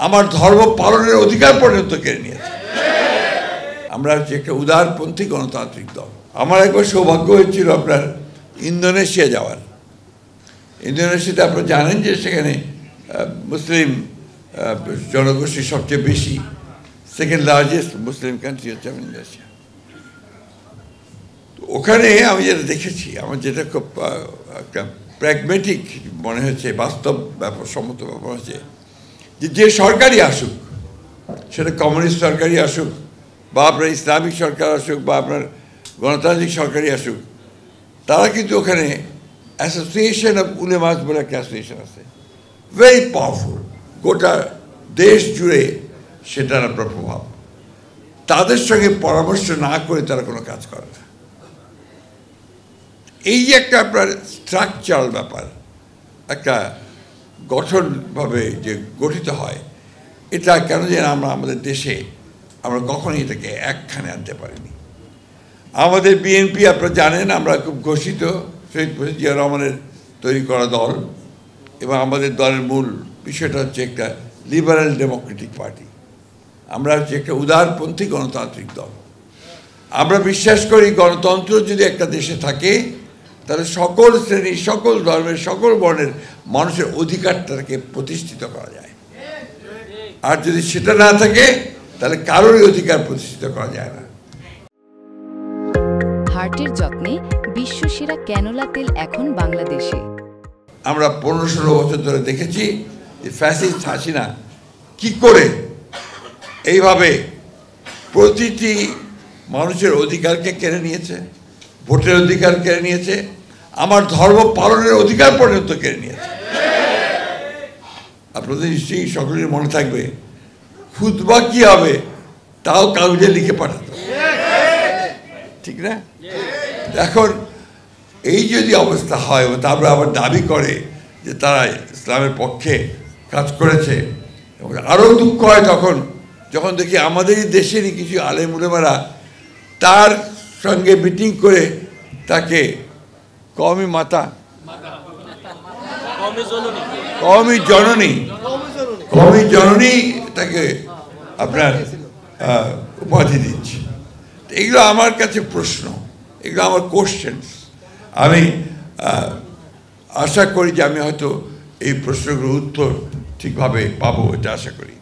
আমার ধর্ম পালনের অধিকার পর্যন্ত কেড়ে নিয়েছে। আমরা হচ্ছে একটা উদারপন্থী গণতান্ত্রিক দল। আমার একবার সৌভাগ্য হয়েছিল আপনার ইন্দোনেশিয়া যাওয়ার। ইন্দোনেশিয়াতে আপনারা জানেন যে সেখানে মুসলিম জনগোষ্ঠী সবচেয়ে বেশি, সেকেন্ড লার্জেস্ট মুসলিম কান্ট্রি হচ্ছে ইন্দোনেশিয়া। ওখানে আমি যেটা দেখেছি, আমার যেটা খুব একটা প্র্যাগমেটিক মনে হয়েছে, বাস্তব সম্মত ব্যাপার হচ্ছে যে সরকারই আসুক, সেটা কমিউনিস্ট সরকারই আসুক বা আপনার ইসলামিক সরকার আসুক বা আপনার গণতান্ত্রিক সরকারই আসুক, তারা কিন্তু ওখানে অ্যাসোসিয়েশন অফ উলেমাস বলে একটা অ্যাসোসিয়েশন আছে, ভেরি পাওয়ারফুল, গোটা দেশ জুড়ে সেটার আপনার প্রভাব। তাদের সঙ্গে পরামর্শ না করে তারা কোনো কাজ করে না। এই যে একটা আপনার স্ট্রাকচারাল ব্যাপার, একটা গঠনভাবে যে গঠিত হয়, এটা কেন যেন আমরা আমাদের দেশে আমরা কখনোই এটাকে একখানে আনতে পারিনি। আমাদের বিএনপি আপনারা জানেন, আমরা খুব ঘোষিত শহীদ প্রেসিডেন্ট জিয়া রহমানের তৈরি করা দল, এবং আমাদের দলের মূল বিষয়টা হচ্ছে একটা লিবারেল ডেমোক্রেটিক পার্টি। আমরা হচ্ছে একটা উদারপন্থী গণতান্ত্রিক দল। আমরা বিশ্বাস করি গণতন্ত্র যদি একটা দেশে থাকে তাহলে সকল শ্রেণীর, সকল ধর্মের, সকল বর্ণের মানুষের অধিকারটাকে প্রতিষ্ঠিত করা যায়। আর যদি সেটা না থাকে তাহলে কারোরই অধিকার প্রতিষ্ঠিত করা যায় না। হার্টের যত্নে বিশ্বসেরা ক্যানোলা তেল এখন বাংলাদেশে। আমরা 15-16 বছর ধরে দেখেছি যে ফ্যাসিস্ট হাসিনা কি করে এইভাবে প্রতিটি মানুষের অধিকারকে কেড়ে নিয়েছে, ভোটের অধিকার কেড়ে নিয়েছে, আমার ধর্ম পালনের অধিকার পর্যন্ত কেড়ে নিয়েছে। আপনাদের নিশ্চয়ই সকলের মনে থাকবে, খুতবা কি হবে তাও কাগজে লিখে পাঠাতো, ঠিক না? এখন এই যদি অবস্থা হয়, তারপরে আবার দাবি করে যে তারা ইসলামের পক্ষে কাজ করেছে, এবং আরও দুঃখ হয় তখন যখন দেখি আমাদেরই দেশেরই কিছু আলেম উলেমারা তার সঙ্গে মিটিং করে তাকে কওমি মাতা, কওমি জননী তাকে আপনার উপাধি দিচ্ছে। এগুলো আমার কাছে প্রশ্ন, এগুলো আমার কোশ্চেন্স। আমি আশা করি যে আমি হয়তো এই প্রশ্নগুলোর উত্তর ঠিকভাবে পাবো, এটা আশা করি।